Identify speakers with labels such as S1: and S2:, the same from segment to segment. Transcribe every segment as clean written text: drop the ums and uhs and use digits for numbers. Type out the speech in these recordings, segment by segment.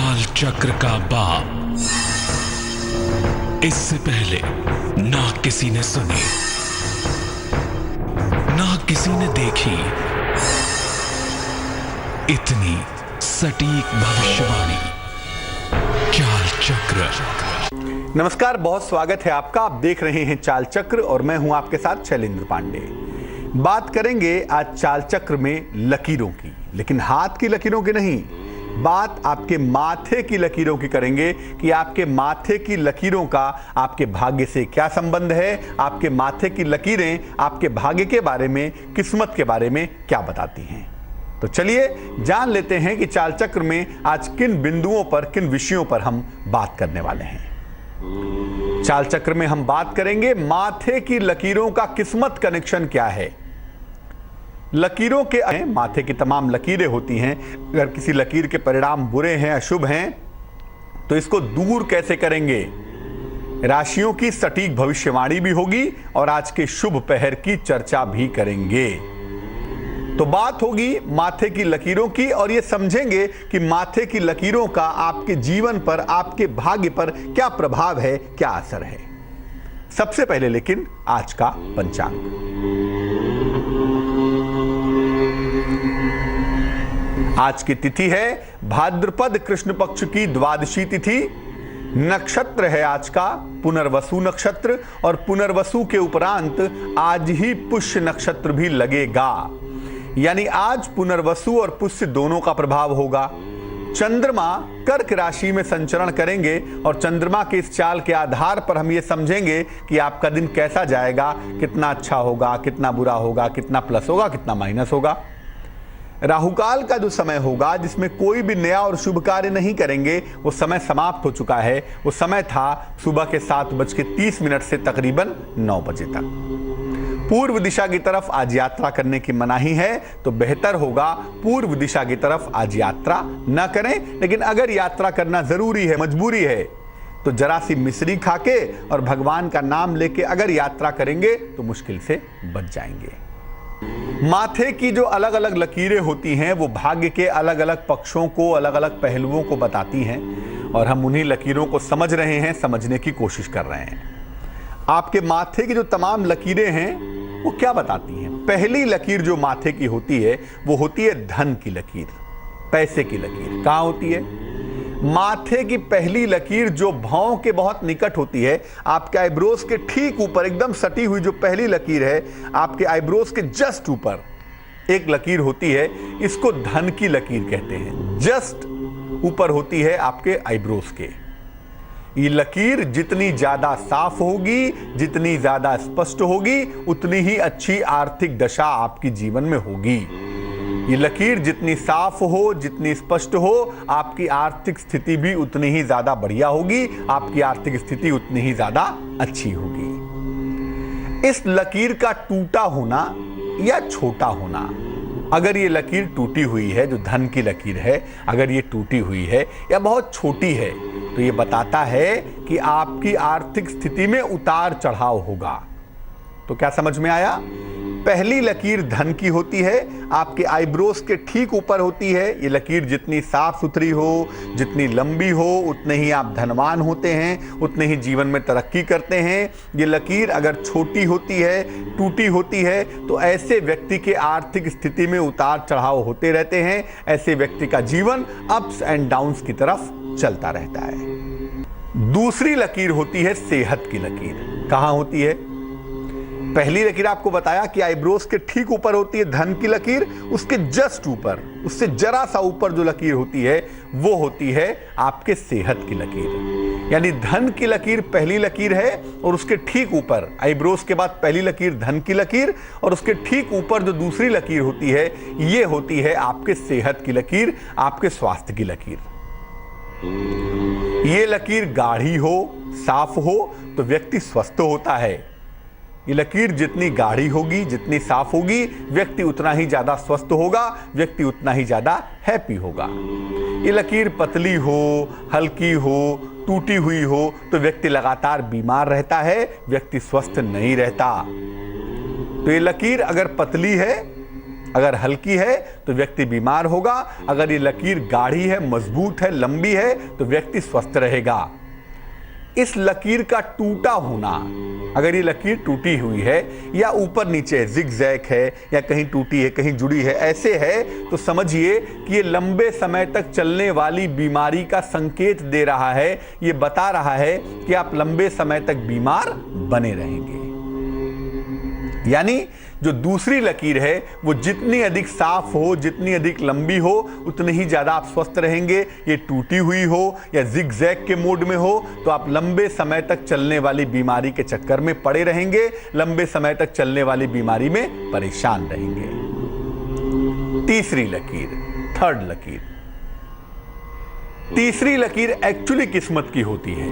S1: काल चक्र का बाप। इससे पहले ना किसी ने सुनी, ना किसी ने देखी इतनी सटीक भविष्यवाणी। चाल चक्र।
S2: नमस्कार, बहुत स्वागत है आपका। आप देख रहे हैं चाल चक्र और मैं हूं आपके साथ शैलेंद्र पांडे। बात करेंगे आज चाल चक्र में लकीरों की, लेकिन हाथ की लकीरों की नहीं, बात आपके माथे की लकीरों की करेंगे कि आपके माथे की लकीरों का आपके भाग्य से क्या संबंध है, आपके माथे की लकीरें आपके भाग्य के बारे में, किस्मत के बारे में क्या बताती हैं। तो चलिए जान लेते हैं कि चाल चक्र में आज किन बिंदुओं पर, किन विषयों पर हम बात करने वाले हैं। चाल चक्र में हम बात करेंगे माथे की लकीरों का किस्मत कनेक्शन क्या है। लकीरों के माथे की तमाम लकीरें होती हैं। अगर किसी लकीर के परिणाम बुरे हैं, अशुभ हैं, तो इसको दूर कैसे करेंगे। राशियों की सटीक भविष्यवाणी भी होगी और आज के शुभ पहर की चर्चा भी करेंगे। तो बात होगी माथे की लकीरों की और ये समझेंगे कि माथे की लकीरों का आपके जीवन पर, आपके भाग्य पर क्या प्रभाव है, क्या असर है। सबसे पहले लेकिन आज का पंचांग। आज की तिथि है भाद्रपद कृष्ण पक्ष की द्वादशी तिथि। नक्षत्र है आज का पुनर्वसु नक्षत्र और पुनर्वसु के उपरांत आज ही पुष्य नक्षत्र भी लगेगा। यानी आज पुनर्वसु और पुष्य दोनों का प्रभाव होगा। चंद्रमा कर्क राशि में संचरण करेंगे और चंद्रमा के इस चाल के आधार पर हम ये समझेंगे कि आपका दिन कैसा जाएगा, कितना अच्छा होगा, कितना बुरा होगा, कितना प्लस होगा, कितना माइनस होगा। राहुकाल का जो समय होगा जिसमें कोई भी नया और शुभ कार्य नहीं करेंगे, वो समय समाप्त हो चुका है। वो समय था सुबह के 7:30 से तकरीबन 9 बजे तक। पूर्व दिशा की तरफ आज यात्रा करने की मनाही है, तो बेहतर होगा पूर्व दिशा की तरफ आज यात्रा न करें। लेकिन अगर यात्रा करना जरूरी है, मजबूरी है, तो जरा सी मिश्री खाके और भगवान का नाम लेके अगर यात्रा करेंगे तो मुश्किल से बच जाएंगे। माथे की जो अलग अलग लकीरें होती हैं वो भाग्य के अलग अलग पक्षों को, अलग अलग पहलुओं को बताती हैं और हम उन्हीं लकीरों को समझ रहे हैं, समझने की कोशिश कर रहे हैं। आपके माथे की जो तमाम लकीरें हैं वो क्या बताती हैं। पहली लकीर जो माथे की होती है वो होती है धन की लकीर, पैसे की लकीर। कहाँ होती है? माथे की पहली लकीर जो भौं के बहुत निकट होती है, आपके आईब्रोज के ठीक ऊपर एकदम सटी हुई जो पहली लकीर है, आपके आईब्रोज के जस्ट ऊपर एक लकीर होती है, इसको धन की लकीर कहते हैं। जस्ट ऊपर होती है आपके आईब्रोज के। ये लकीर जितनी ज्यादा साफ होगी, जितनी ज्यादा स्पष्ट होगी, उतनी ही अच्छी आर्थिक दशा आपकी जीवन में होगी। ये लकीर जितनी साफ हो, जितनी स्पष्ट हो, आपकी आर्थिक स्थिति भी उतनी ही ज्यादा बढ़िया होगी, आपकी आर्थिक स्थिति उतनी ही ज्यादा अच्छी होगी। इस लकीर का टूटा होना या छोटा होना, अगर ये लकीर टूटी हुई है, जो धन की लकीर है, अगर ये टूटी हुई है या बहुत छोटी है, तो ये बताता है कि आपकी आर्थिक स्थिति में उतार चढ़ाव होगा। तो क्या समझ में आया? पहली लकीर धन की होती है, आपके आईब्रोज के ठीक ऊपर होती है। ये लकीर जितनी साफ सुथरी हो, जितनी लंबी हो, उतने ही आप धनवान होते हैं, उतने ही जीवन में तरक्की करते हैं। ये लकीर अगर छोटी होती है, टूटी होती है, तो ऐसे व्यक्ति के आर्थिक स्थिति में उतार चढ़ाव होते रहते हैं। ऐसे व्यक्ति का जीवन अप्स एंड डाउन्स की तरफ चलता रहता है। दूसरी लकीर होती है सेहत की लकीर। कहाँ होती है? पहली लकीर आपको बताया कि आईब्रोज के ठीक ऊपर होती है धन की लकीर, उसके जस्ट ऊपर, उससे जरा सा ऊपर जो लकीर होती है वो होती है आपके सेहत की लकीर। यानी धन की लकीर पहली लकीर है और उसके ठीक ऊपर, आईब्रोज के बाद पहली लकीर धन की लकीर और उसके ठीक ऊपर जो दूसरी लकीर होती है ये होती है आपके सेहत की लकीर, आपके स्वास्थ्य की लकीर। ये लकीर गाढ़ी हो, साफ हो, तो व्यक्ति स्वस्थ होता है। ये लकीर जितनी गाढ़ी होगी, जितनी साफ होगी, व्यक्ति उतना ही ज्यादा स्वस्थ होगा, व्यक्ति उतना ही ज्यादा हैप्पी होगा। ये लकीर पतली हो, हल्की हो, टूटी हुई हो, तो व्यक्ति लगातार बीमार रहता है, व्यक्ति स्वस्थ नहीं रहता। तो ये लकीर अगर पतली है अगर हल्की है तो व्यक्ति बीमार होगा, अगर ये लकीर गाढ़ी है, मजबूत है, लंबी है तो व्यक्ति स्वस्थ रहेगा। इस लकीर का टूटा होना, अगर ये लकीर टूटी हुई है या ऊपर नीचे जिगजैग है या कहीं टूटी है कहीं जुड़ी है, ऐसे है तो समझिए कि ये लंबे समय तक चलने वाली बीमारी का संकेत दे रहा है। ये बता रहा है कि आप लंबे समय तक बीमार बने रहेंगे। यानी जो दूसरी लकीर है वो जितनी अधिक साफ हो, जितनी अधिक लंबी हो, उतनी ही ज्यादा आप स्वस्थ रहेंगे। ये टूटी हुई हो या जिगजैग के मोड में हो तो आप लंबे समय तक चलने वाली बीमारी के चक्कर में पड़े रहेंगे, लंबे समय तक चलने वाली बीमारी में परेशान रहेंगे। तीसरी लकीर, थर्ड लकीर। तीसरी लकीर एक्चुअली किस्मत की होती है।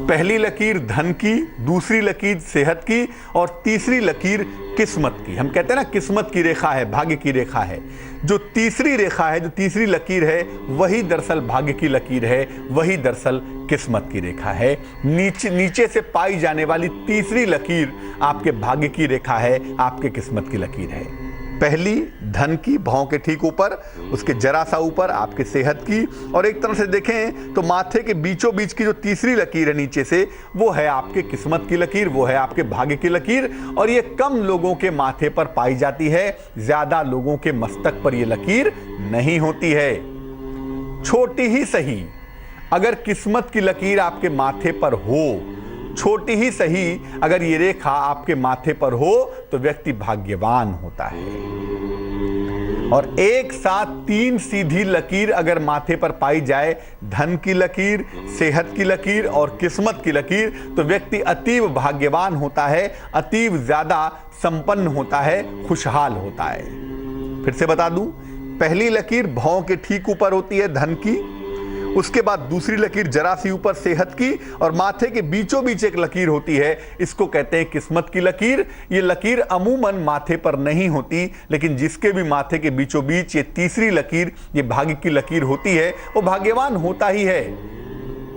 S2: पहली लकीर धन की, दूसरी लकीर सेहत की और तीसरी लकीर किस्मत की। हम कहते हैं ना किस्मत की रेखा है, भाग्य की रेखा है। जो तीसरी रेखा है, जो तीसरी लकीर है, वही दरअसल भाग्य की लकीर है, वही दरअसल किस्मत की रेखा है। नीचे से पाई जाने वाली तीसरी लकीर आपके भाग्य की रेखा है, आपके किस्मत की लकीर है। पहली धन की, भौं के ठीक ऊपर, उसके जरा सा ऊपर आपके सेहत की, और एक तरह से देखें तो माथे के बीचों बीच की जो तीसरी लकीर है नीचे से, वो है आपके किस्मत की लकीर, वो है आपके भाग्य की लकीर। और ये कम लोगों के माथे पर पाई जाती है, ज्यादा लोगों के मस्तक पर ये लकीर नहीं होती है। छोटी ही सही अगर किस्मत की लकीर आपके माथे पर हो, छोटी ही सही अगर ये रेखा आपके माथे पर हो तो व्यक्ति भाग्यवान होता है। और एक साथ तीन सीधी लकीर अगर माथे पर पाई जाए, धन की लकीर, सेहत की लकीर और किस्मत की लकीर, तो व्यक्ति अतीव भाग्यवान होता है, अतीव ज्यादा संपन्न होता है, खुशहाल होता है। फिर से बता दूं, पहली लकीर भौं के ठीक ऊपर होती है धन की, उसके बाद दूसरी लकीर जरा सी ऊपर सेहत की, और माथे के बीचों बीच एक लकीर होती है, इसको कहते हैं किस्मत की लकीर। ये लकीर अमूमन माथे पर नहीं होती, लेकिन जिसके भी माथे के बीचों बीच ये तीसरी लकीर, ये भाग्य की लकीर होती है, वो भाग्यवान होता ही है।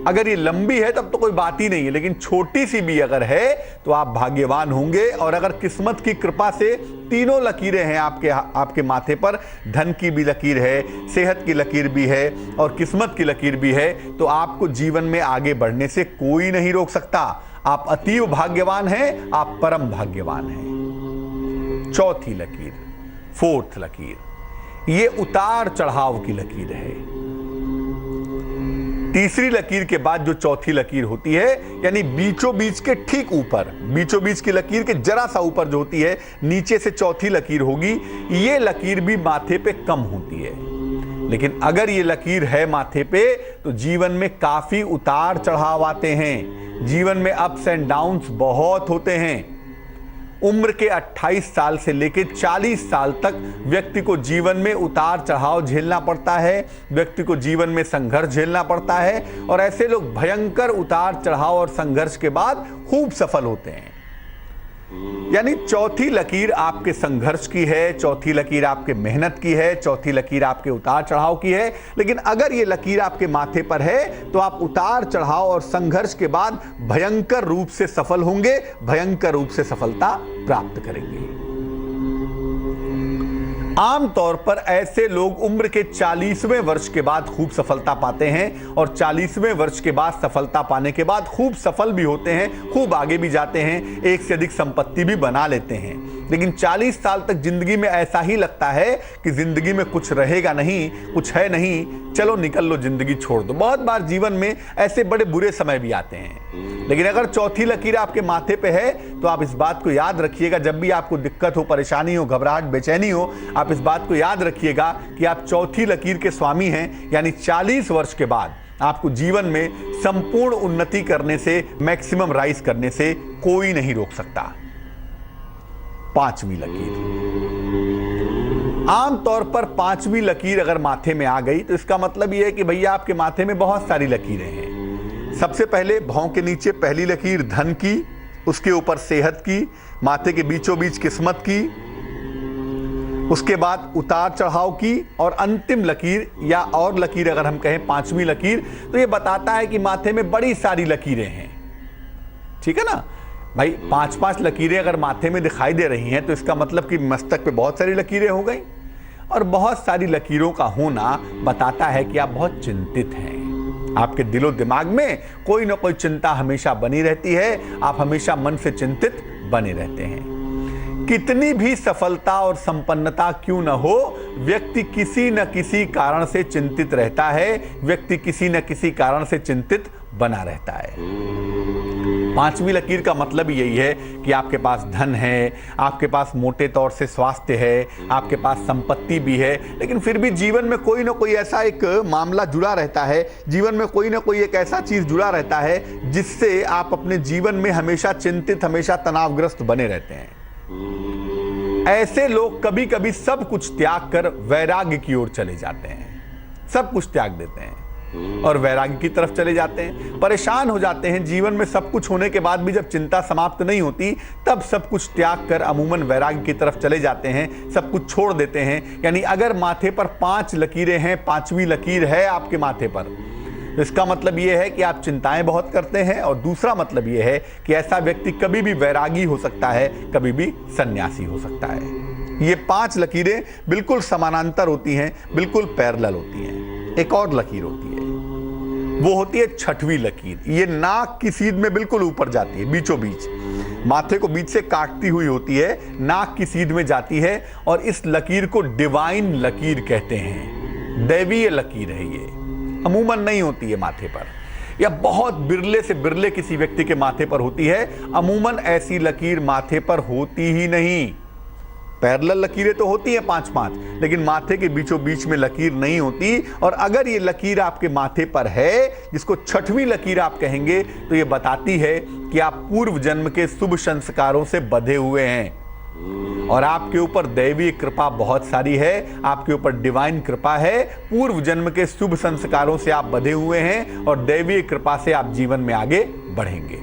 S2: अगर ये लंबी है तब तो कोई बात ही नहीं है, लेकिन छोटी सी भी अगर है तो आप भाग्यवान होंगे। और अगर किस्मत की कृपा से तीनों लकीरें हैं आपके माथे पर, धन की भी लकीर है, सेहत की लकीर भी है और किस्मत की लकीर भी है, तो आपको जीवन में आगे बढ़ने से कोई नहीं रोक सकता। आप अतीव भाग्यवान हैं, आप परम भाग्यवान हैं। चौथी लकीर, फोर्थ लकीर, ये उतार चढ़ाव की लकीर है। तीसरी लकीर के बाद जो चौथी लकीर होती है, यानी बीचों बीच के ठीक ऊपर, बीचों बीच की लकीर के जरा सा ऊपर जो होती है, नीचे से चौथी लकीर होगी, ये लकीर भी माथे पे कम होती है। लेकिन अगर ये लकीर है माथे पे तो जीवन में काफी उतार चढ़ाव आते हैं, जीवन में अप्स एंड डाउन्स बहुत होते हैं। उम्र के 28 साल से लेकर 40 साल तक व्यक्ति को जीवन में उतार चढ़ाव झेलना पड़ता है, व्यक्ति को जीवन में संघर्ष झेलना पड़ता है, और ऐसे लोग भयंकर उतार चढ़ाव और संघर्ष के बाद खूब सफल होते हैं। यानी चौथी लकीर आपके संघर्ष की है, चौथी लकीर आपके मेहनत की है, चौथी लकीर आपके उतार चढ़ाव की है। लेकिन अगर ये लकीर आपके माथे पर है तो आप उतार चढ़ाव और संघर्ष के बाद भयंकर रूप से सफल होंगे, भयंकर रूप से सफलता प्राप्त करेंगे। आमतौर पर ऐसे लोग उम्र के 40वें वर्ष के बाद खूब सफलता पाते हैं, और 40वें वर्ष के बाद सफलता पाने के बाद खूब सफल भी होते हैं, खूब आगे भी जाते हैं, एक से अधिक संपत्ति भी बना लेते हैं। लेकिन 40 साल तक जिंदगी में ऐसा ही लगता है कि जिंदगी में कुछ रहेगा नहीं, कुछ है नहीं, चलो निकल लो, जिंदगी छोड़ दो। बहुत बार जीवन में ऐसे बड़े बुरे समय भी आते हैं। लेकिन अगर चौथी लकीर आपके माथे पे है तो आप इस बात को याद रखिएगा, जब भी आपको दिक्कत हो, परेशानी हो, घबराहट, बेचैनी हो, आप इस बात को याद रखिएगा कि आप चौथी लकीर के स्वामी हैं। यानी 40 वर्ष के बाद आपको जीवन में संपूर्ण उन्नति करने से, मैक्सिमम राइज करने से कोई नहीं रोक सकता। पांचवी लकीर, आमतौर पर पांचवी लकीर अगर माथे में आ गई तो इसका मतलब यह है कि भैया आपके माथे में बहुत सारी लकीरें हैं। सबसे पहले भौं के नीचे पहली लकीर धन की, उसके ऊपर सेहत की, माथे के बीचों बीच किस्मत की, उसके बाद उतार चढ़ाव की, और अंतिम लकीर या और लकीर अगर हम कहें पांचवी लकीर, तो यह बताता है कि माथे में बड़ी सारी लकीरें हैं। ठीक है ना। भाई 5-5 लकीरें अगर माथे में दिखाई दे रही हैं तो इसका मतलब कि मस्तक पे बहुत सारी लकीरें हो गई, और बहुत सारी लकीरों का होना बताता है कि आप बहुत चिंतित हैं। आपके दिलो दिमाग में कोई ना कोई चिंता हमेशा बनी रहती है, आप हमेशा मन से चिंतित बने रहते हैं। कितनी भी सफलता और संपन्नता क्यों न हो, व्यक्ति किसी न किसी कारण से चिंतित रहता है, व्यक्ति किसी न किसी कारण से चिंतित बना रहता है। 5वीं लकीर का मतलब यही है कि आपके पास धन है, आपके पास मोटे तौर से स्वास्थ्य है, आपके पास संपत्ति भी है, लेकिन फिर भी जीवन में कोई ना कोई ऐसा एक मामला जुड़ा रहता है, जीवन में कोई ना कोई एक ऐसा चीज जुड़ा रहता है जिससे आप अपने जीवन में हमेशा चिंतित, हमेशा तनावग्रस्त बने रहते हैं। ऐसे लोग कभी कभी सब कुछ त्याग कर वैराग्य की ओर चले जाते हैं, सब कुछ त्याग देते हैं और वैराग्य की तरफ चले जाते हैं। परेशान हो जाते हैं, जीवन में सब कुछ होने के बाद भी जब चिंता समाप्त नहीं होती तब सब कुछ त्याग कर अमूमन वैराग्य की तरफ चले जाते हैं, सब कुछ छोड़ देते हैं। यानी अगर माथे पर 5 लकीरें हैं, 5वीं लकीर है आपके माथे पर, तो इसका मतलब यह है कि आप चिंताएं बहुत करते हैं, और दूसरा मतलब यह है कि ऐसा व्यक्ति कभी भी वैरागी हो सकता है, कभी भी सन्यासी हो सकता है। ये 5 लकीरें बिल्कुल समानांतर होती हैं, बिल्कुल पैरेलल होती हैं। एक और लकीर होती है, वो होती है 6वीं लकीर। ये नाक की सीध में बिल्कुल ऊपर जाती है, बीचों बीच, माथे को बीच से काटती हुई होती है, नाक की सीध में जाती है, और इस लकीर को डिवाइन लकीर कहते हैं। दैवीय लकीर है ये, अमूमन नहीं होती है माथे पर, या बहुत बिरले से बिरले किसी व्यक्ति के माथे पर होती है। अमूमन ऐसी लकीर माथे पर होती ही नहीं। पैरेलल लकीरें तो होती हैं 5-5, लेकिन माथे के बीचों बीच में लकीर नहीं होती। और अगर ये लकीर आपके माथे पर है, जिसको 6वीं लकीर आप कहेंगे, तो ये बताती है कि आप पूर्व जन्म के शुभ संस्कारों से बंधे हुए हैं, और आपके ऊपर दैवीय कृपा बहुत सारी है, आपके ऊपर डिवाइन कृपा है। पूर्व जन्म के शुभ संस्कारों से आप बंधे हुए हैं, और दैवीय कृपा से आप जीवन में आगे बढ़ेंगे।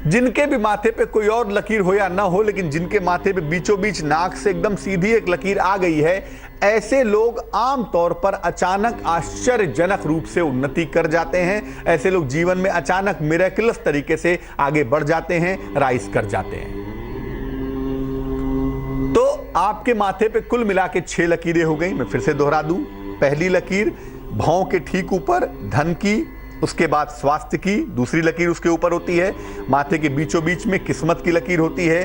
S2: जिनके भी माथे पे कोई और लकीर हो या ना हो, लेकिन जिनके माथे पे बीचों बीच नाक से एकदम सीधी एक लकीर आ गई है, ऐसे लोग आमतौर पर अचानक आश्चर्यजनक रूप से उन्नति कर जाते हैं। ऐसे लोग जीवन में अचानक मिरेकलस तरीके से आगे बढ़ जाते हैं, राइज कर जाते हैं। तो आपके माथे पे कुल मिला के 6 लकीरें हो गई। मैं फिर से दोहरा दूं, पहली लकीर भौं के ठीक ऊपर धन की, उसके बाद स्वास्थ्य की, दूसरी लकीर उसके ऊपर होती है। माथे के बीचों बीच में किस्मत की लकीर होती है,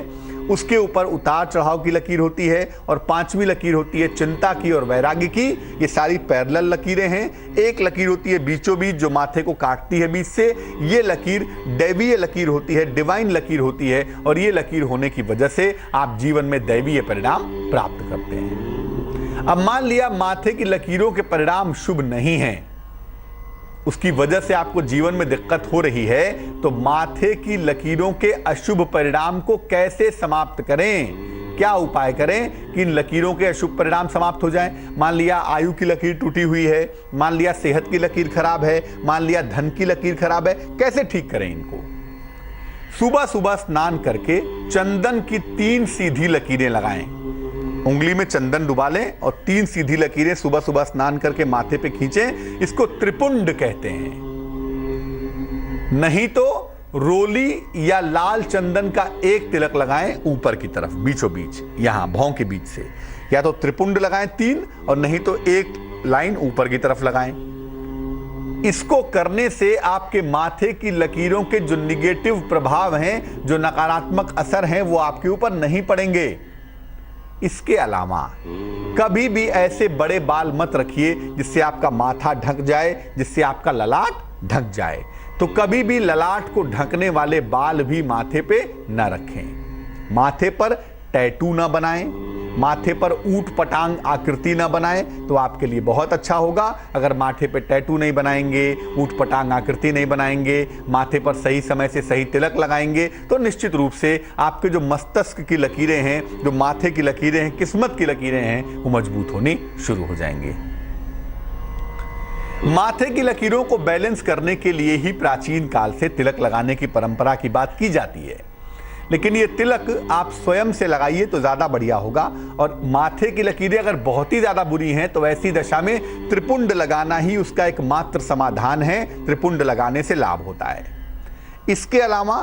S2: उसके ऊपर उतार चढ़ाव की लकीर होती है, और 5वीं लकीर होती है चिंता की और वैराग्य की। ये सारी पैरेलल लकीरें हैं। एक लकीर होती है बीचों बीच जो माथे को काटती है बीच से, ये लकीर दैवीय लकीर होती है, डिवाइन लकीर होती है, और ये लकीर होने की वजह से आप जीवन में दैवीय परिणाम प्राप्त करते हैं। अब मान लिया माथे की लकीरों के परिणाम शुभ नहीं हैं, उसकी वजह से आपको जीवन में दिक्कत हो रही है, तो माथे की लकीरों के अशुभ परिणाम को कैसे समाप्त करें, क्या उपाय करें कि इन लकीरों के अशुभ परिणाम समाप्त हो जाएं। मान लिया आयु की लकीर टूटी हुई है, मान लिया सेहत की लकीर खराब है, मान लिया धन की लकीर खराब है, कैसे ठीक करें इनको। सुबह सुबह स्नान करके चंदन की 3 सीधी लकीरें लगाएं, उंगली में चंदन डुबा लें और 3 सीधी लकीरें सुबह सुबह स्नान करके माथे पे खींचें। इसको त्रिपुंड कहते हैं। नहीं तो रोली या लाल चंदन का एक तिलक लगाएं ऊपर की तरफ, बीचों बीच, यहां भौं के बीच से, या तो त्रिपुंड लगाएं 3, और नहीं तो एक लाइन ऊपर की तरफ लगाएं। इसको करने से आपके माथे की लकीरों के जो निगेटिव प्रभाव हैं, जो नकारात्मक असर हैं, वो आपके ऊपर नहीं पड़ेंगे। इसके अलावा कभी भी ऐसे बड़े बाल मत रखिए जिससे आपका माथा ढक जाए, जिससे आपका ललाट ढक जाए। तो कभी भी ललाट को ढकने वाले बाल भी माथे पे न रखें। माथे पर टैटू न बनाएं, माथे पर ऊंट पटांग आकृति न बनाएं, तो आपके लिए बहुत अच्छा होगा। अगर माथे पे टैटू नहीं बनाएंगे, ऊंट पटांग आकृति नहीं बनाएंगे, माथे पर सही समय से सही तिलक लगाएंगे, तो निश्चित रूप से आपके जो मस्तिष्क की लकीरें हैं, जो माथे की लकीरें हैं, किस्मत की लकीरें हैं, वो मजबूत होनी शुरू हो जाएंगे। माथे की लकीरों को बैलेंस करने के लिए ही प्राचीन काल से तिलक लगाने की परंपरा की बात की जाती है, लेकिन ये तिलक आप स्वयं से लगाइए तो ज्यादा बढ़िया होगा। और माथे की लकीरें अगर बहुत ही ज्यादा बुरी हैं तो ऐसी दशा में त्रिपुंड लगाना ही उसका एकमात्र समाधान है। त्रिपुंड लगाने से लाभ होता है। इसके अलावा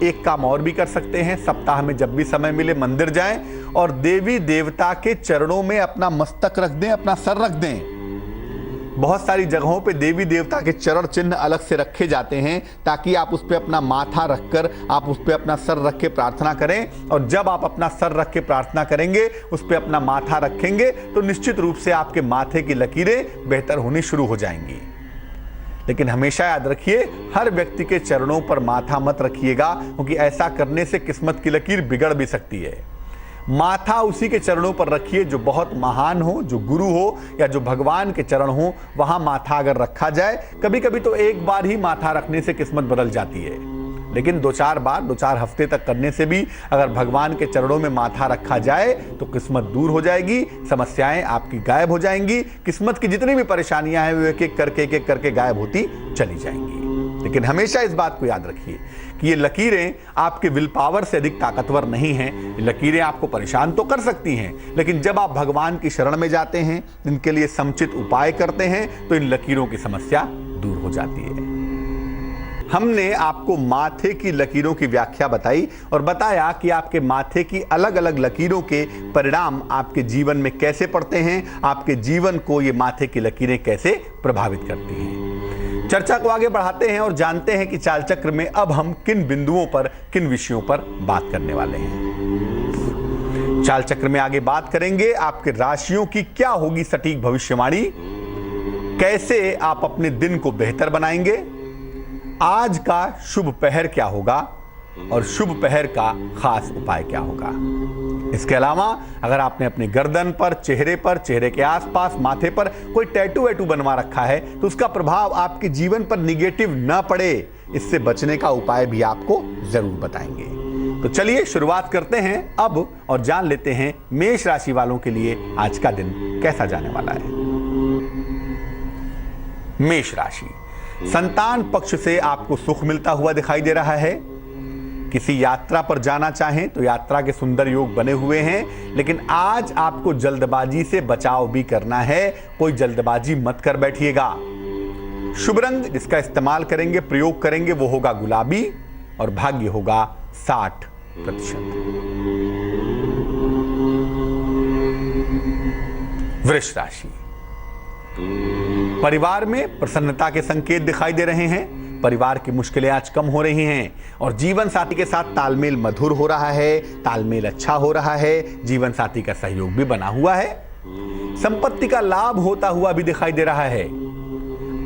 S2: एक काम और भी कर सकते हैं, सप्ताह में जब भी समय मिले मंदिर जाएं और देवी देवता के चरणों में अपना मस्तक रख दें, अपना सर रख दें। बहुत सारी जगहों पे देवी देवता के चरण चिन्ह अलग से रखे जाते हैं ताकि आप उस पे अपना माथा रखकर आप उस पे अपना सर रख के प्रार्थना करें। और जब आप अपना सर रख के प्रार्थना करेंगे, उस पे अपना माथा रखेंगे, तो निश्चित रूप से आपके माथे की लकीरें बेहतर होनी शुरू हो जाएंगी। लेकिन हमेशा याद रखिए, हर व्यक्ति के चरणों पर माथा मत रखिएगा, क्योंकि ऐसा करने से किस्मत की लकीर बिगड़ भी सकती है। माथा उसी के चरणों पर रखिए जो बहुत महान हो, जो गुरु हो या जो भगवान के चरण हो, वहां माथा अगर रखा जाए। कभी कभी तो एक बार ही माथा रखने से किस्मत बदल जाती है, लेकिन 2-4 बार, 2-4 हफ्ते तक करने से भी अगर भगवान के चरणों में माथा रखा जाए तो किस्मत दूर हो जाएगी, समस्याएं आपकी गायब हो जाएंगी। किस्मत की जितनी भी परेशानियां हैं वो एक एक करके गायब होती चली जाएंगी। लेकिन हमेशा इस बात को याद रखिए कि ये लकीरें आपके विल पावर से अधिक ताकतवर नहीं हैं। ये लकीरें आपको परेशान तो कर सकती हैं, लेकिन जब आप भगवान की शरण में जाते हैं, इनके लिए समुचित उपाय करते हैं, तो इन लकीरों की समस्या दूर हो जाती है। हमने आपको माथे की लकीरों की व्याख्या बताई और बताया कि आपके माथे की अलग अलग लकीरों के परिणाम आपके जीवन में कैसे पड़ते हैं, आपके जीवन को ये माथे की लकीरें कैसे प्रभावित करती हैं। चर्चा को आगे बढ़ाते हैं और जानते हैं कि चाल चक्र में अब हम किन बिंदुओं पर, किन विषयों पर बात करने वाले हैं। चाल चक्र में आगे बात करेंगे आपके राशियों की क्या होगी सटीक भविष्यवाणी, कैसे आप अपने दिन को बेहतर बनाएंगे, आज का शुभ पहर क्या होगा और शुभ पहर का खास उपाय क्या होगा। इसके अलावा अगर आपने अपने गर्दन पर, चेहरे के आसपास, माथे पर कोई टैटू वैटू बनवा रखा है तो उसका प्रभाव आपके जीवन पर निगेटिव ना पड़े, इससे बचने का उपाय भी आपको जरूर बताएंगे। तो चलिए शुरुआत करते हैं अब और जान लेते हैं मेष राशि वालों के लिए आज का दिन कैसा जाने वाला है। मेष राशि, संतान पक्ष से आपको सुख मिलता हुआ दिखाई दे रहा है। किसी यात्रा पर जाना चाहें तो यात्रा के सुंदर योग बने हुए हैं, लेकिन आज आपको जल्दबाजी से बचाव भी करना है। कोई जल्दबाजी मत कर बैठिएगा। शुभ रंग जिसका इस्तेमाल करेंगे, प्रयोग करेंगे, वो होगा गुलाबी और भाग्य होगा 60%। वृष राशि, परिवार में प्रसन्नता के संकेत दिखाई दे रहे हैं। परिवार की मुश्किलें आज कम हो रही हैं और जीवन साथी के साथ तालमेल मधुर हो रहा है, तालमेल अच्छा हो रहा है, जीवन साथी का सहयोग भी बना हुआ है। संपत्ति का लाभ होता हुआ भी दिखाई दे रहा है।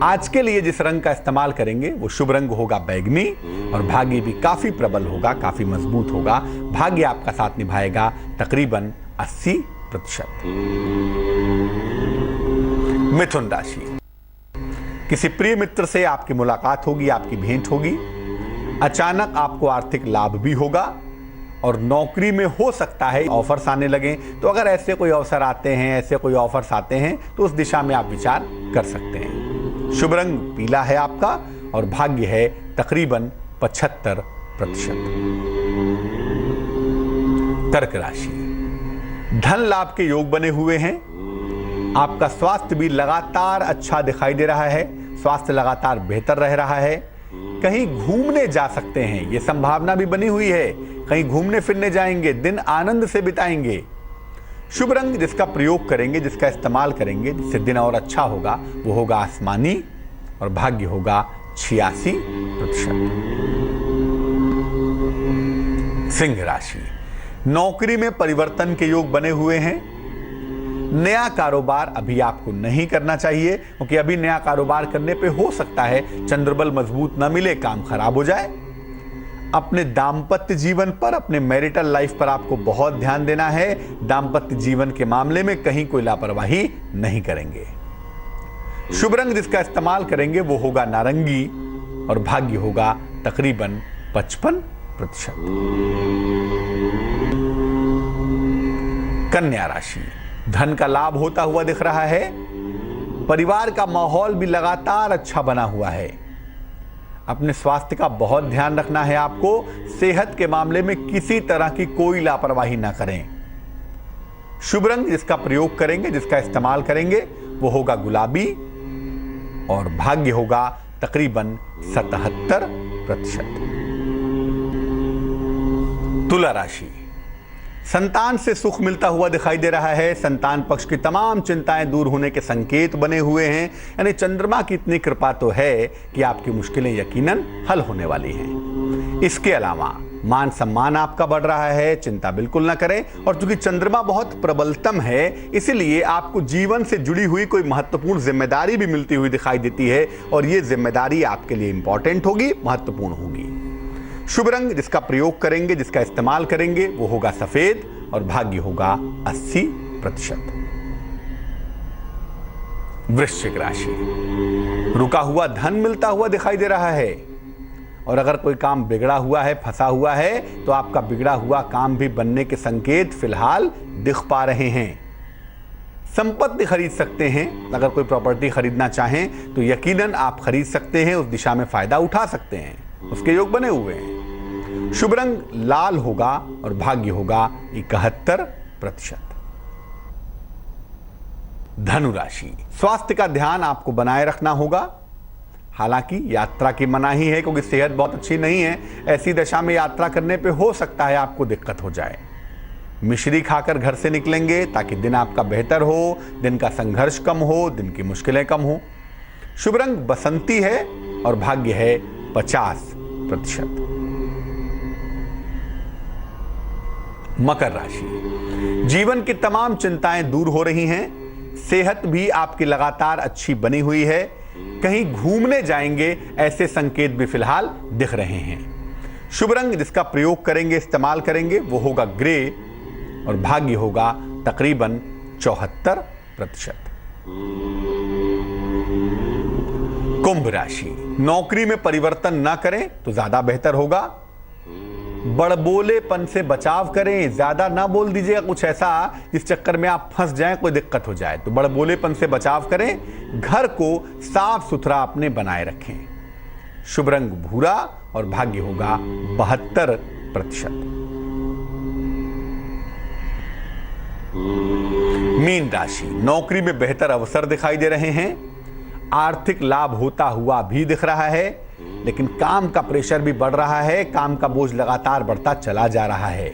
S2: आज के लिए जिस रंग का इस्तेमाल करेंगे वो शुभ रंग होगा बैगनी और भाग्य भी काफी प्रबल होगा, काफी मजबूत होगा। भाग्य आपका साथ निभाएगा तकरीबन 80%। मिथुन राशि, किसी प्रिय मित्र से आपकी मुलाकात होगी, आपकी भेंट होगी। अचानक आपको आर्थिक लाभ भी होगा और नौकरी में हो सकता है ऑफर्स आने लगे। तो अगर ऐसे कोई अवसर आते हैं, ऐसे कोई ऑफर्स आते हैं तो उस दिशा में आप विचार कर सकते हैं। शुभ रंग पीला है आपका और भाग्य है तकरीबन 75%। कर्क राशि, धन लाभ के योग बने हुए हैं। आपका स्वास्थ्य भी लगातार अच्छा दिखाई दे रहा है, स्वास्थ्य लगातार बेहतर रह रहा है। कहीं घूमने जा सकते हैं, यह संभावना भी बनी हुई है। कहीं घूमने फिरने जाएंगे, दिन आनंद से बिताएंगे। शुभ रंग जिसका प्रयोग करेंगे, जिसका इस्तेमाल करेंगे, जिससे दिन और अच्छा होगा, वो होगा आसमानी और भाग्य होगा 86%। सिंह राशि, नौकरी में परिवर्तन के योग बने हुए हैं। नया कारोबार अभी आपको नहीं करना चाहिए, क्योंकि अभी नया कारोबार करने पे हो सकता है चंद्रबल मजबूत न मिले, काम खराब हो जाए। अपने दाम्पत्य जीवन पर, अपने मैरिटल लाइफ पर आपको बहुत ध्यान देना है। दाम्पत्य जीवन के मामले में कहीं कोई लापरवाही नहीं करेंगे। शुभ रंग जिसका इस्तेमाल करेंगे वो होगा नारंगी और भाग्य होगा तकरीबन 55%। कन्या राशि, धन का लाभ होता हुआ दिख रहा है। परिवार का माहौल भी लगातार अच्छा बना हुआ है। अपने स्वास्थ्य का बहुत ध्यान रखना है आपको। सेहत के मामले में किसी तरह की कोई लापरवाही ना करें। शुभ रंग जिसका प्रयोग करेंगे, जिसका इस्तेमाल करेंगे, वो होगा गुलाबी और भाग्य होगा तकरीबन 77%। तुला राशि, संतान से सुख मिलता हुआ दिखाई दे रहा है। संतान पक्ष की तमाम चिंताएं दूर होने के संकेत बने हुए हैं। यानी चंद्रमा की इतनी कृपा तो है कि आपकी मुश्किलें यकीनन हल होने वाली हैं। इसके अलावा मान सम्मान आपका बढ़ रहा है, चिंता बिल्कुल ना करें। और चूंकि चंद्रमा बहुत प्रबलतम है, इसीलिए आपको जीवन से जुड़ी हुई कोई महत्वपूर्ण जिम्मेदारी भी मिलती हुई दिखाई देती है और ये जिम्मेदारी आपके लिए इंपॉर्टेंट होगी, महत्वपूर्ण होगी। शुभ रंग जिसका प्रयोग करेंगे, जिसका इस्तेमाल करेंगे, वो होगा सफेद और भाग्य होगा 80%। वृश्चिक राशि, रुका हुआ धन मिलता हुआ दिखाई दे रहा है और अगर कोई काम बिगड़ा हुआ है, फंसा हुआ है, तो आपका बिगड़ा हुआ काम भी बनने के संकेत फिलहाल दिख पा रहे हैं। संपत्ति खरीद सकते हैं। अगर कोई प्रॉपर्टी खरीदना चाहें तो यकीनन आप खरीद सकते हैं, उस दिशा में फायदा उठा सकते हैं, उसके योग बने हुए हैं। शुभ रंग लाल होगा और भाग्य होगा 71%। धनु राशि, स्वास्थ्य का ध्यान आपको बनाए रखना होगा। हालांकि यात्रा की मनाही है क्योंकि सेहत बहुत अच्छी नहीं है। ऐसी दशा में यात्रा करने पे हो सकता है आपको दिक्कत हो जाए। मिश्री खाकर घर से निकलेंगे ताकि दिन आपका बेहतर हो, दिन का संघर्ष कम हो, दिन की मुश्किलें कम हो। शुभ रंग बसंती है और भाग्य है 50%। मकर राशि, जीवन की तमाम चिंताएं दूर हो रही हैं। सेहत भी आपकी लगातार अच्छी बनी हुई है। कहीं घूमने जाएंगे ऐसे संकेत भी फिलहाल दिख रहे हैं। शुभ रंग जिसका प्रयोग करेंगे, इस्तेमाल करेंगे, वो होगा ग्रे और भाग्य होगा तकरीबन 74%। कुंभ राशि, नौकरी में परिवर्तन ना करें तो ज्यादा बेहतर होगा। बड़बोलेपन से बचाव करें, ज्यादा ना बोल दीजिएगा कुछ ऐसा जिस चक्कर में आप फंस जाएं, कोई दिक्कत हो जाए। तो बड़बोलेपन से बचाव करें। घर को साफ सुथरा अपने बनाए रखें। शुभ रंग भूरा और भाग्य होगा 72%। मीन राशि, नौकरी में बेहतर अवसर दिखाई दे रहे हैं। आर्थिक लाभ होता हुआ भी दिख रहा है, लेकिन काम का प्रेशर भी बढ़ रहा है। काम का बोझ लगातार बढ़ता चला जा रहा है।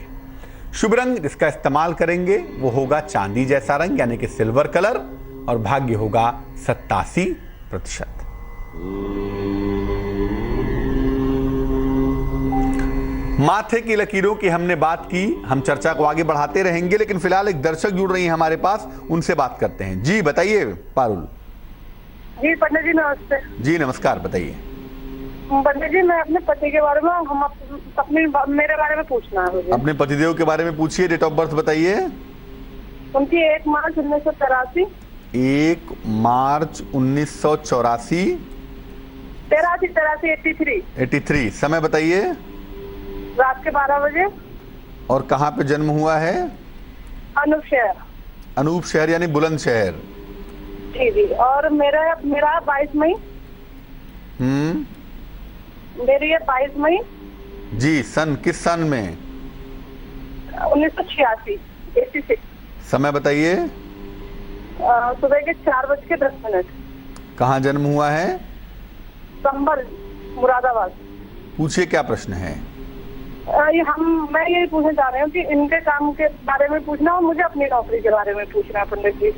S2: शुभ रंग जिसका इस्तेमाल करेंगे वो होगा चांदी जैसा रंग यानी कि सिल्वर कलर और भाग्य होगा 87%। माथे की लकीरों की हमने बात की, हम चर्चा को आगे बढ़ाते रहेंगे, लेकिन फिलहाल एक दर्शक जुड़ रही हैं हमारे पास, उनसे बात करते हैं। जी बताइए पारुल।
S3: जी पंडित जी नमस्ते।
S2: जी नमस्कार, बताइए।
S3: पंडित जी मैं अपने पति के बारे में मेरे बारे में पूछना है मुझे।
S2: अपने पतिदेव के बारे में पूछिए। डेट ऑफ बर्थ बताइए।
S3: उनकी 1 मार्च 1983।
S2: 1 मार्च 1984। 83। समय बताइए।
S3: रात के 12 बजे।
S2: और कहाँ पे जन्म हुआ है?
S3: अनूप शहर।
S2: अनूप शहर यानी बुलंदशहर।
S3: जी जी। और मेरा 22 मई। मेरी 22 मई।
S2: जी, सन किस सन में?
S3: 1986। 86।
S2: समय बताइए।
S3: सुबह के 4:10।
S2: कहाँ जन्म हुआ है?
S3: संभल, मुरादाबाद।
S2: पूछिए क्या प्रश्न है?
S3: मैं यही पूछना चाह रही हूँ कि इनके काम के बारे में पूछना और मुझे अपनी नौकरी के बारे में पूछना है पंडित जी।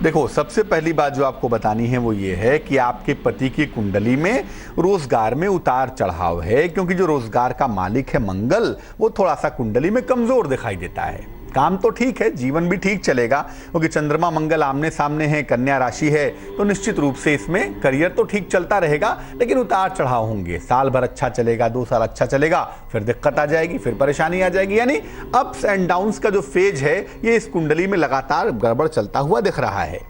S2: देखो, सबसे पहली बात जो आपको बतानी है वो ये है कि आपके पति की कुंडली में रोजगार में उतार चढ़ाव है, क्योंकि जो रोजगार का मालिक है मंगल, वो थोड़ा सा कुंडली में कमजोर दिखाई देता है। काम तो ठीक है, जीवन भी ठीक चलेगा, क्योंकि चंद्रमा मंगल आमने सामने है, कन्या राशि है, तो निश्चित रूप से इसमें करियर तो ठीक चलता रहेगा, लेकिन उतार चढ़ाव होंगे। साल भर अच्छा चलेगा, 2 साल अच्छा चलेगा, फिर दिक्कत आ जाएगी, फिर परेशानी आ जाएगी। यानी अप्स एंड डाउन्स का जो फेज है ये इस कुंडली में लगातार गड़बड़ चलता हुआ दिख रहा है।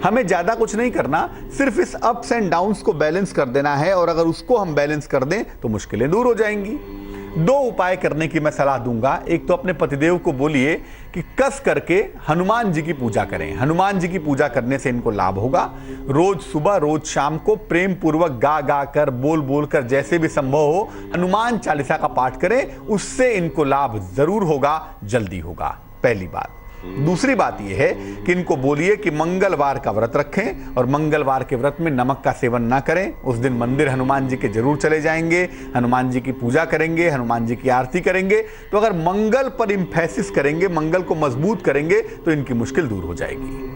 S2: हमें ज्यादा कुछ नहीं करना, सिर्फ इस अप्स एंड डाउन्स को बैलेंस कर देना है, और अगर उसको हम बैलेंस कर दें तो मुश्किलें दूर हो जाएंगी। 2 उपाय करने की मैं सलाह दूंगा। एक तो अपने पतिदेव को बोलिए कि कस करके हनुमान जी की पूजा करें। हनुमान जी की पूजा करने से इनको लाभ होगा। रोज सुबह रोज शाम को प्रेम पूर्वक गा गा कर, बोल बोल कर, जैसे भी संभव हो हनुमान चालीसा का पाठ करें, उससे इनको लाभ जरूर होगा, जल्दी होगा। पहली बात। दूसरी बात यह है कि इनको बोलिए कि मंगलवार का व्रत रखें और मंगलवार के व्रत में नमक का सेवन ना करें। उस दिन मंदिर हनुमान जी के जरूर चले जाएंगे, हनुमान जी की पूजा करेंगे, हनुमान जी की आरती करेंगे। तो अगर मंगल पर इम्फेसिस करेंगे, मंगल को मजबूत करेंगे, तो इनकी मुश्किल दूर हो जाएगी।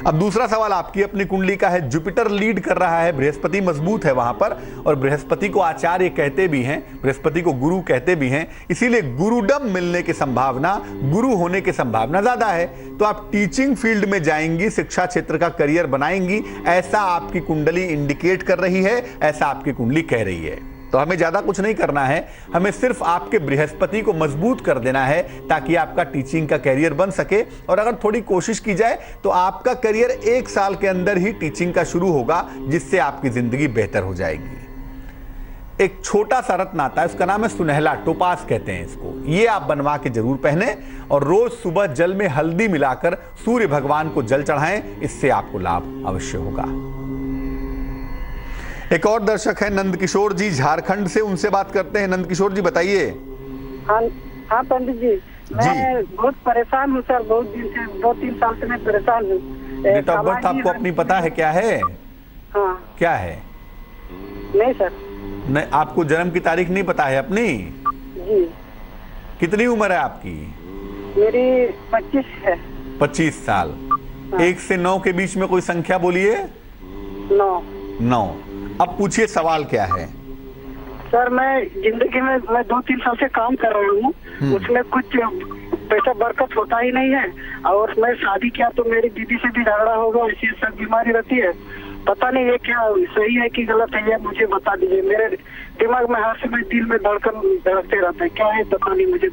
S2: अब दूसरा सवाल आपकी अपनी कुंडली का है। जुपिटर लीड कर रहा है, बृहस्पति मजबूत है वहां पर, और बृहस्पति को आचार्य कहते भी हैं, बृहस्पति को गुरु कहते भी हैं, इसीलिए गुरुडम मिलने की संभावना, गुरु होने की संभावना ज्यादा है। तो आप टीचिंग फील्ड में जाएंगी, शिक्षा क्षेत्र का करियर बनाएंगी, ऐसा आपकी कुंडली इंडिकेट कर रही है, ऐसा आपकी कुंडली कह रही है। तो हमें ज्यादा कुछ नहीं करना है, हमें सिर्फ आपके बृहस्पति को मजबूत कर देना है ताकि आपका टीचिंग का करियर बन सके। और अगर थोड़ी कोशिश की जाए तो आपका करियर 1 साल के अंदर ही टीचिंग का शुरू होगा, जिससे आपकी जिंदगी बेहतर हो जाएगी। एक छोटा सा रत्न आता है, उसका नाम है सुनहला, टोपास कहते हैं इसको। ये आप बनवा के जरूर पहने और रोज सुबह जल में हल्दी मिलाकर सूर्य भगवान को जल चढ़ाएं, इससे आपको लाभ अवश्य होगा। एक और दर्शक है नंद किशोर जी झारखंड से, उनसे बात करते हैं। नंद किशोर जी बताइए।
S3: हाँ पंडित जी, मैं बहुत परेशान हूँ सर, बहुत दिन से, 2-3 साल से मैं परेशान हूँ।
S2: डेट ऑफ बर्थ आपको अपनी पता है क्या है?
S3: हाँ।
S2: क्या है?
S3: नहीं सर।
S2: नहीं, आपको जन्म की तारीख नहीं पता है अपनी?
S3: जी।
S2: कितनी उम्र है आपकी?
S3: मेरी 25 है।
S2: 25 साल। 1 से 9 के बीच में कोई संख्या बोलिए। 9। अब पूछिए सवाल क्या है?
S3: सर मैं जिंदगी में 2-3 साल से काम कर रहा हूँ, उसमें कुछ पैसा बरकत होता ही नहीं है। और मैं शादी किया तो मेरी दीदी से भी झगड़ा होगा, ऐसी सब बीमारी रहती है। पता नहीं ये क्या सही है कि गलत है, ये मुझे बता दीजिए। मेरे दिमाग में हर समय दिल में धड़कन धड़कते रहता है, क्या है पता नहीं मुझे।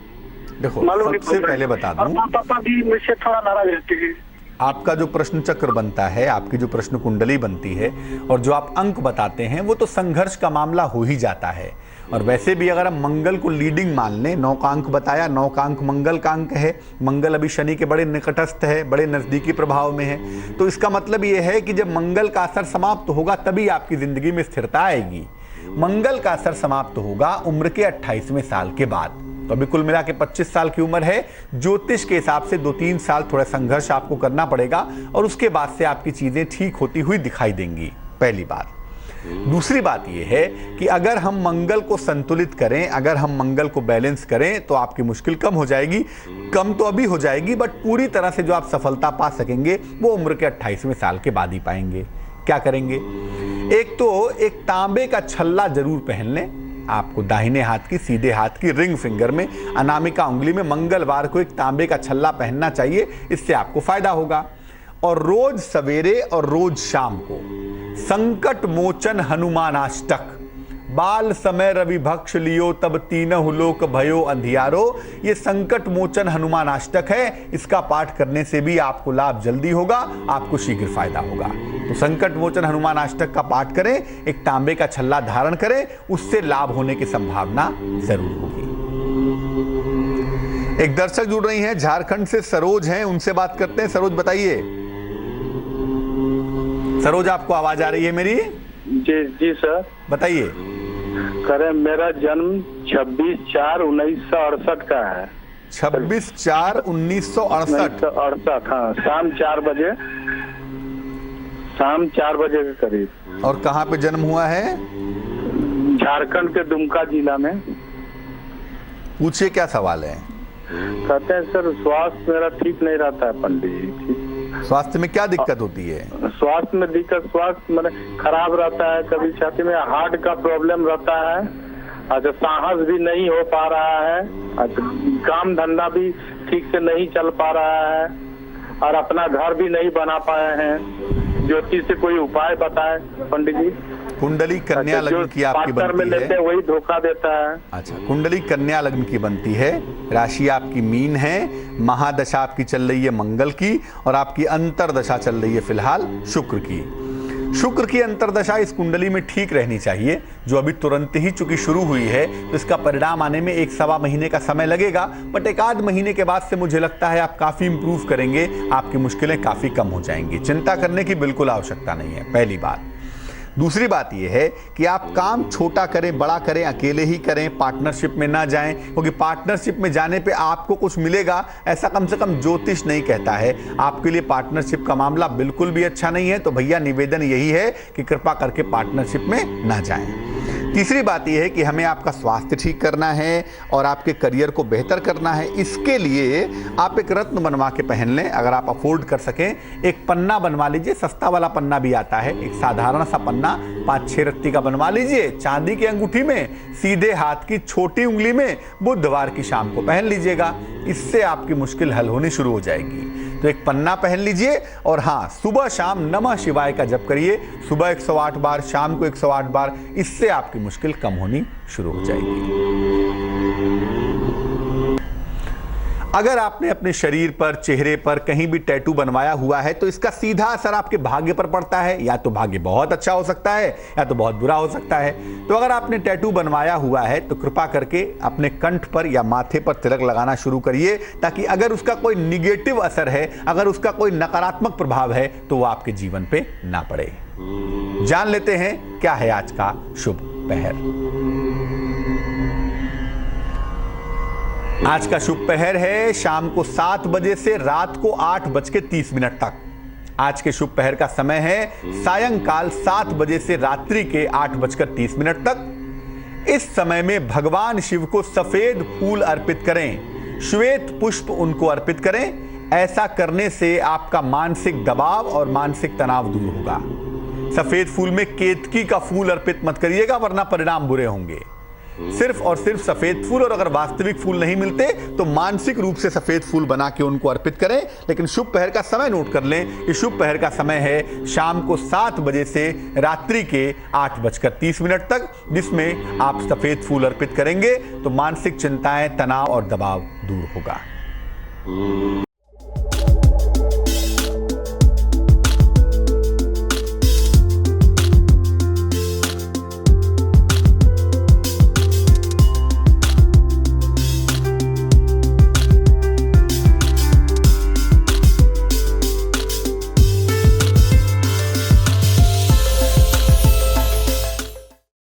S2: देखो, सबसे पहले बता दूं,
S3: और पापा भी मुझसे थोड़ा नाराज रहते हैं।
S2: आपका जो प्रश्न चक्र बनता है, आपकी जो प्रश्न कुंडली बनती है और जो आप अंक बताते हैं, वो तो संघर्ष का मामला हो ही जाता है। और वैसे भी अगर हम मंगल को लीडिंग मान लें, 9 का अंक बताया, 9 का अंक मंगल का अंक है। मंगल अभी शनि के बड़े निकटस्थ है, बड़े नजदीकी प्रभाव में है। तो इसका मतलब ये है कि जब मंगल का असर समाप्त होगा तभी आपकी जिंदगी में स्थिरता आएगी। मंगल का असर समाप्त होगा उम्र के 28वें साल के बाद। तो अभी कुल मिला के 25 साल की उम्र है। ज्योतिष के हिसाब से 2-3 साल थोड़ा संघर्ष आपको करना पड़ेगा और उसके बाद से आपकी चीजें ठीक होती हुई दिखाई देंगी, पहली बात। दूसरी बात यह है कि अगर हम मंगल को संतुलित करें, अगर हम मंगल को बैलेंस करें तो आपकी मुश्किल कम हो जाएगी। कम तो अभी हो जाएगी, बट पूरी तरह से जो आप सफलता पा सकेंगे वो उम्र के 28वें साल के बाद ही पाएंगे। क्या करेंगे? एक तो एक तांबे का छल्ला जरूर पहन लें। आपको दाहिने हाथ की, सीधे हाथ की रिंग फिंगर में, अनामिका उंगली में मंगलवार को एक तांबे का छल्ला पहनना चाहिए, इससे आपको फायदा होगा। और रोज सवेरे और रोज शाम को संकट मोचन हनुमानाष्टक, बाल समय रवि भक्ष लियो तब तीनहु लोक भयो अंधियारो, ये संकट मोचन हनुमानाष्टक है। इसका पाठ करने से भी आपको लाभ जल्दी होगा, आपको शीघ्र फायदा होगा। तो संकट मोचन हनुमानाष्टक का पाठ करें, एक तांबे का छल्ला धारण करें, उससे लाभ होने की संभावना जरूर होगी। एक दर्शक जुड़ रही हैं झारखंड से, सरोज हैं, उनसे बात करते हैं। सरोज बताइए। सरोज, आपको आवाज आ रही है मेरी?
S4: जी सर
S2: बताइए।
S4: करें, मेरा जन्म 26/4/1968 का है।
S2: 26/4/1968।
S4: हाँ, शाम 4 बजे के करीब।
S2: और कहाँ पे जन्म हुआ है?
S4: झारखंड के दुमका जिला में।
S2: पूछिए क्या सवाल है?
S4: कहते हैं सर, स्वास्थ्य मेरा ठीक नहीं रहता है पंडित जी।
S2: स्वास्थ्य में क्या दिक्कत होती है?
S4: स्वास्थ्य में दिक्कत, स्वास्थ्य मतलब खराब रहता है, कभी छाती में हार्ट का प्रॉब्लम रहता है। अच्छा, साहस भी नहीं हो पा रहा है। अच्छा, काम धंधा भी ठीक से नहीं चल पा रहा है और अपना घर भी नहीं बना पाए हैं। ज्योतिष से कोई उपाय बताए पंडित जी।
S2: कुंडली कन्या लग्न की आपकी बनती है,
S4: वही धोखा देता है।
S2: अच्छा, कुंडली कन्या लग्न की बनती है, राशि आपकी मीन है, महादशा आपकी चल रही है मंगल की और आपकी अंतरदशा चल रही है फिलहाल शुक्र की। शुक्र की अंतरदशा इस कुंडली में ठीक रहनी चाहिए, जो अभी तुरंत ही चूंकि शुरू हुई है तो इसका परिणाम आने में 1-1.25 महीने का समय लगेगा। बट 1-आध महीने के बाद से मुझे लगता है आप काफी इंप्रूव करेंगे, आपकी मुश्किलें काफी कम हो जाएंगी। चिंता करने की बिल्कुल आवश्यकता नहीं है, पहली बात। दूसरी बात यह है कि आप काम छोटा करें, बड़ा करें, अकेले ही करें, पार्टनरशिप में ना जाएं, क्योंकि पार्टनरशिप में जाने पे आपको कुछ मिलेगा ऐसा कम से कम ज्योतिष नहीं कहता है। आपके लिए पार्टनरशिप का मामला बिल्कुल भी अच्छा नहीं है। तो भैया निवेदन यही है कि कृपा करके पार्टनरशिप में ना जाएं। तीसरी बात यह है कि हमें आपका स्वास्थ्य ठीक करना है और आपके करियर को बेहतर करना है। इसके लिए आप एक रत्न बनवा के पहन लें, अगर आप अफोर्ड कर सकें। एक पन्ना बनवा लीजिए, सस्ता वाला पन्ना भी आता है, एक साधारण सा पन्ना 5-6 रत्ती का बनवा लीजिए, चांदी की अंगूठी में, सीधे हाथ की छोटी उंगली में, बुधवार की शाम को पहन लीजिएगा। इससे आपकी मुश्किल हल होनी शुरू हो जाएगी। तो एक पन्ना पहन लीजिए और हाँ, सुबह शाम नमः शिवाय का जप करिए, सुबह 108 बार, शाम को 108 बार। इससे आपकी मुश्किल कम होनी शुरू हो जाएगी। अगर आपने अपने शरीर पर, चेहरे पर कहीं भी टैटू बनवाया हुआ है तो इसका सीधा असर आपके भाग्य पर पड़ता है। या तो भाग्य बहुत अच्छा हो सकता है या तो बहुत बुरा हो सकता है। तो अगर आपने टैटू बनवाया हुआ है तो कृपा करके अपने कंठ पर या माथे पर तिलक लगाना शुरू करिए, ताकि अगर उसका कोई निगेटिव असर है, अगर उसका कोई नकारात्मक प्रभाव है तो वो आपके जीवन पे ना पड़े। जान लेते हैं क्या है आज का शुभ पहर। आज का शुभ पहर है शाम को 7 बजे से रात को 8:30 तक। आज के शुभ पहर का समय है सायंकाल 7 बजे से रात्रि के 8:30 तक। इस समय में भगवान शिव को सफेद फूल अर्पित करें, श्वेत पुष्प उनको अर्पित करें। ऐसा करने से आपका मानसिक दबाव और मानसिक तनाव दूर होगा। सफेद फूल में केतकी का फूल अर्पित मत करिएगा, वरना परिणाम बुरे होंगे। सिर्फ और सिर्फ सफेद फूल, और अगर वास्तविक फूल नहीं मिलते तो मानसिक रूप से सफेद फूल बना के उनको अर्पित करें। लेकिन शुभ पहर का समय नोट कर लें कि शुभ पहर का समय है शाम को 7 बजे से रात्रि के 8:30 तक, जिसमें आप सफेद फूल अर्पित करेंगे तो मानसिक चिंताएं, तनाव और दबाव दूर होगा।